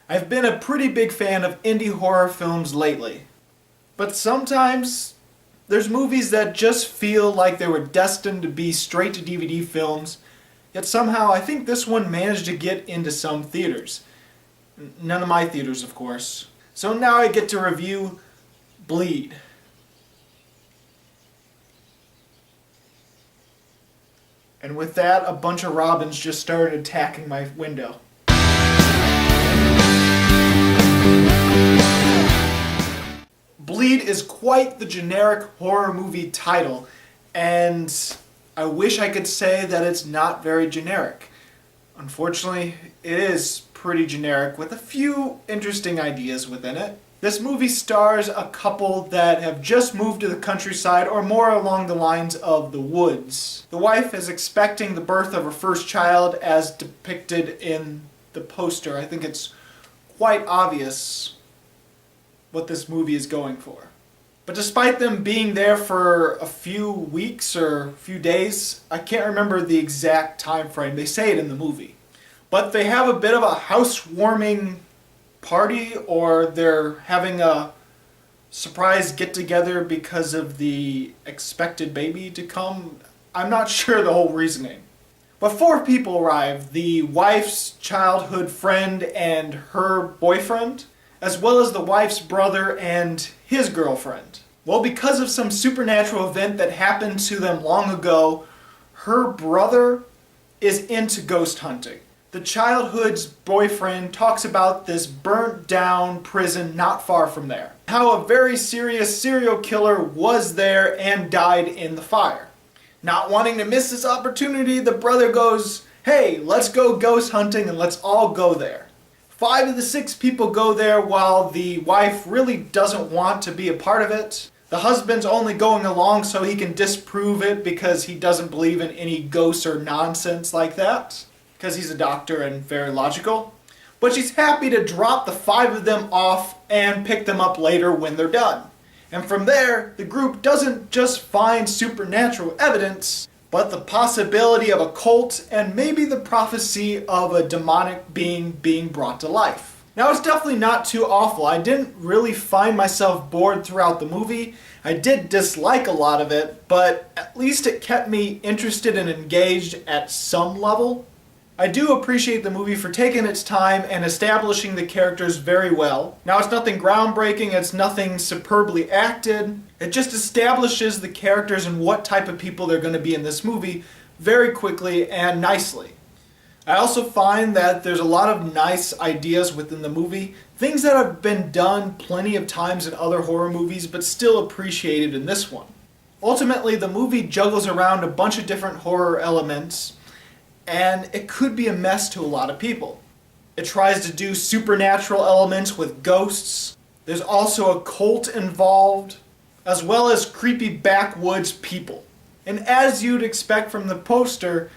I've been a pretty big fan of indie horror films lately. But sometimes there's movies that just feel like they were destined to be straight to DVD films, yet somehow I think this one managed to get into some theaters. None of my theaters, of course. So now I get to review Bleed. And with that, a bunch of robins just started attacking my window. Bleed is quite the generic horror movie title, and I wish I could say that it's not very generic. Unfortunately, it is pretty generic with a few interesting ideas within it. This movie stars a couple that have just moved to the countryside, or more along the lines of the woods. The wife is expecting the birth of her first child as depicted in the poster. I think it's quite obvious what this movie is going for. But despite them being there for a few weeks or a few days, I can't remember the exact time frame. They say it in the movie. But they have a bit of a housewarming party, or they're having a surprise get-together because of the expected baby to come. I'm not sure the whole reasoning. But 4 people arrive: the wife's childhood friend and her boyfriend, as well as the wife's brother and his girlfriend. Well, because of some supernatural event that happened to them long ago, her brother is into ghost hunting. The childhood's boyfriend talks about this burnt down prison not far from there. How a very serious serial killer was there and died in the fire. Not wanting to miss this opportunity, the brother goes, "Hey, let's go ghost hunting and let's all go there." 5 of the 6 people go there while the wife really doesn't want to be a part of it. The husband's only going along so he can disprove it because he doesn't believe in any ghosts or nonsense like that, because he's a doctor and very logical. But she's happy to drop the 5 of them off and pick them up later when they're done. And from there, the group doesn't just find supernatural evidence, but the possibility of a cult and maybe the prophecy of a demonic being being brought to life. Now, it's definitely not too awful. I didn't really find myself bored throughout the movie. I did dislike a lot of it, but at least it kept me interested and engaged at some level. I do appreciate the movie for taking its time and establishing the characters very well. Now, it's nothing groundbreaking, it's nothing superbly acted. It just establishes the characters and what type of people they're going to be in this movie very quickly and nicely. I also find that there's a lot of nice ideas within the movie, things that have been done plenty of times in other horror movies but still appreciated in this one. Ultimately, the movie juggles around a bunch of different horror elements, and it could be a mess to a lot of people. It tries to do supernatural elements with ghosts. There's also a cult involved, as well as creepy backwoods people. And as you'd expect from the poster,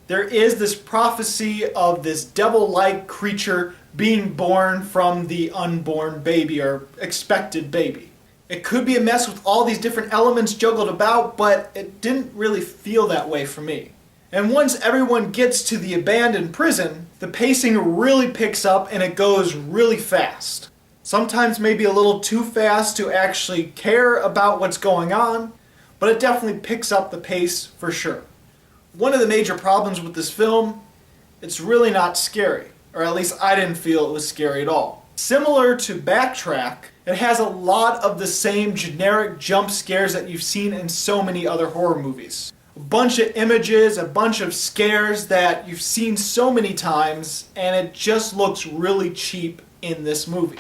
there is this prophecy of this devil-like creature being born from the unborn baby, or expected baby. It could be a mess with all these different elements juggled about, but it didn't really feel that way for me. And once everyone gets to the abandoned prison, the pacing really picks up and it goes really fast. Sometimes maybe a little too fast to actually care about what's going on, but it definitely picks up the pace for sure. One of the major problems with this film, it's really not scary, or at least I didn't feel it was scary at all. Similar to Backtrack, it has a lot of the same generic jump scares that you've seen in so many other horror movies. A bunch of images, a bunch of scares that you've seen so many times, and it just looks really cheap in this movie.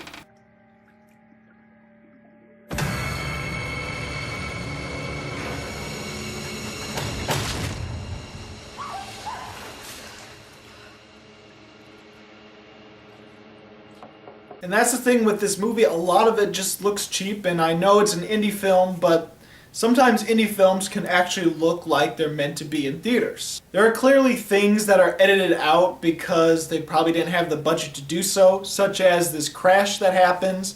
And that's the thing with this movie, a lot of it just looks cheap, and I know it's an indie film, but sometimes indie films can actually look like they're meant to be in theaters. There are clearly things that are edited out because they probably didn't have the budget to do so, such as this crash that happens.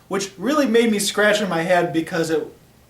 which really made me scratch in my head because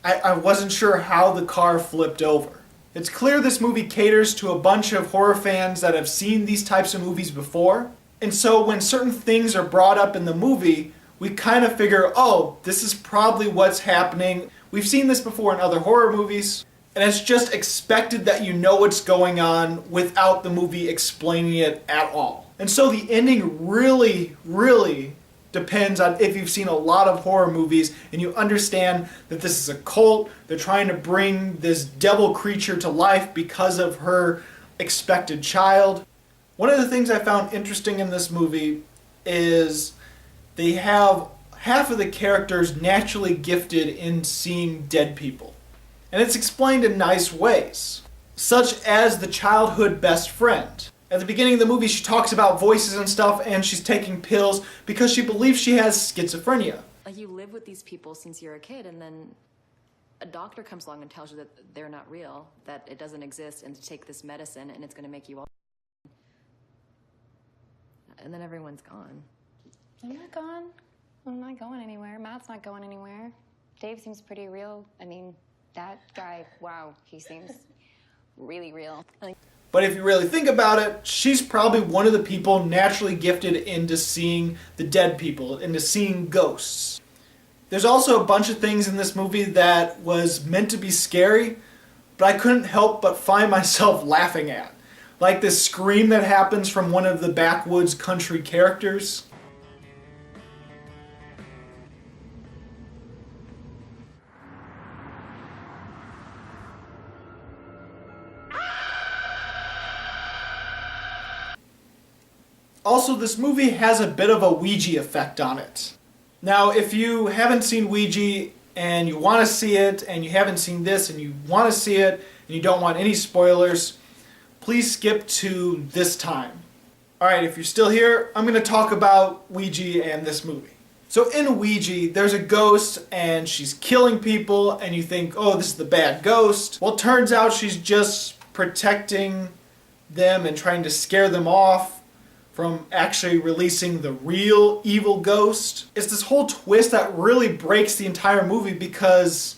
I wasn't sure how the car flipped over. It's clear this movie caters to a bunch of horror fans that have seen these types of movies before, and so when certain things are brought up in the movie, we kind of figure, oh, this is probably what's happening. We've seen this before in other horror movies, and it's just expected that you know what's going on without the movie explaining it at all. And so the ending really, really depends on if you've seen a lot of horror movies and you understand that this is a cult, they're trying to bring this devil creature to life because of her expected child. One of the things I found interesting in this movie is they have half of the characters naturally gifted in seeing dead people. And it's explained in nice ways, such as the childhood best friend. At the beginning of the movie, she talks about voices and stuff, and she's taking pills because she believes she has schizophrenia. Like, you live with these people since you're a kid, and then a doctor comes along and tells you that they're not real, that it doesn't exist, and to take this medicine, and it's going to make you all... And then everyone's gone. I'm not gone. I'm not going anywhere. Matt's not going anywhere. Dave seems pretty real. I mean, that guy, wow, he seems really real. But if you really think about it, she's probably one of the people naturally gifted into seeing the dead people, into seeing ghosts. There's also a bunch of things in this movie that was meant to be scary, but I couldn't help but find myself laughing at. Like this scream that happens from one of the backwoods country characters. Also, this movie has a bit of a Ouija effect on it. Now, if you haven't seen Ouija and you want to see it, and you haven't seen this and you want to see it, and you don't want any spoilers, please skip to this time. Alright, if you're still here, I'm going to talk about Ouija and this movie. So in Ouija, there's a ghost and she's killing people, and you think, oh, this is the bad ghost. Well, it turns out she's just protecting them and trying to scare them off from actually releasing the real evil ghost. It's this whole twist that really breaks the entire movie because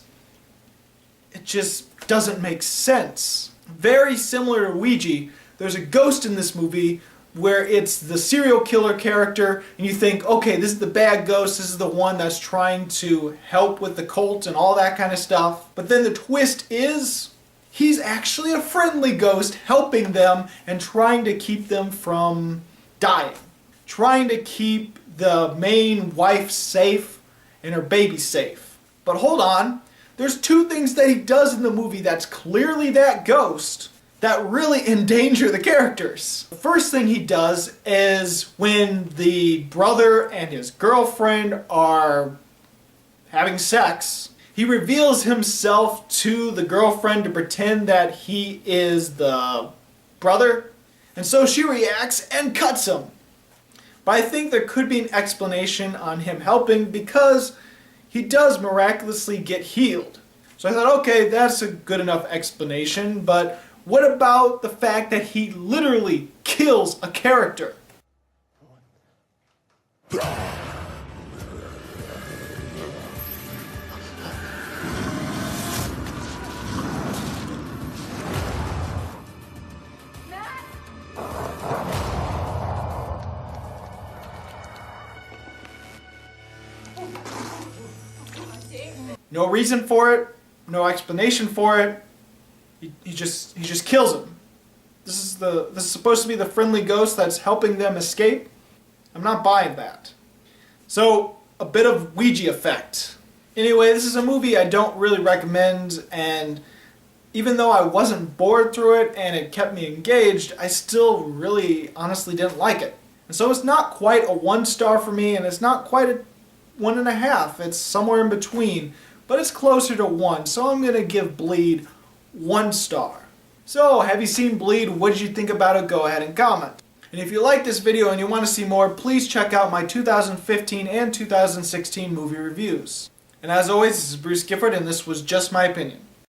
it just doesn't make sense. Very similar to Ouija, there's a ghost in this movie where it's the serial killer character, and you think, okay, this is the bad ghost, this is the one that's trying to help with the cult and all that kind of stuff. But then the twist is, he's actually a friendly ghost helping them and trying to keep them from dying. Trying to keep the main wife safe and her baby safe. But hold on, there's two things that he does in the movie that's clearly that ghost that really endanger the characters. The first thing he does is when the brother and his girlfriend are having sex, he reveals himself to the girlfriend to pretend that he is the brother. And so she reacts and cuts him. But I think there could be an explanation on him helping because he does miraculously get healed. So I thought, okay, that's a good enough explanation, but what about the fact that he literally kills a character? No reason for it, no explanation for it. He just kills him. This is supposed to be the friendly ghost that's helping them escape. I'm not buying that. So, a bit of Ouija effect. Anyway, this is a movie I don't really recommend, and even though I wasn't bored through it and it kept me engaged, I still really honestly didn't like it. And so it's not quite a 1 star for me, and it's not quite a 1.5. It's somewhere in between. But it's closer to 1, so I'm going to give Bleed 1 star. So, have you seen Bleed? What did you think about it? Go ahead and comment. And if you like this video and you want to see more, please check out my 2015 and 2016 movie reviews. And as always, this is Bruce Gifford, and this was Just My Opinion.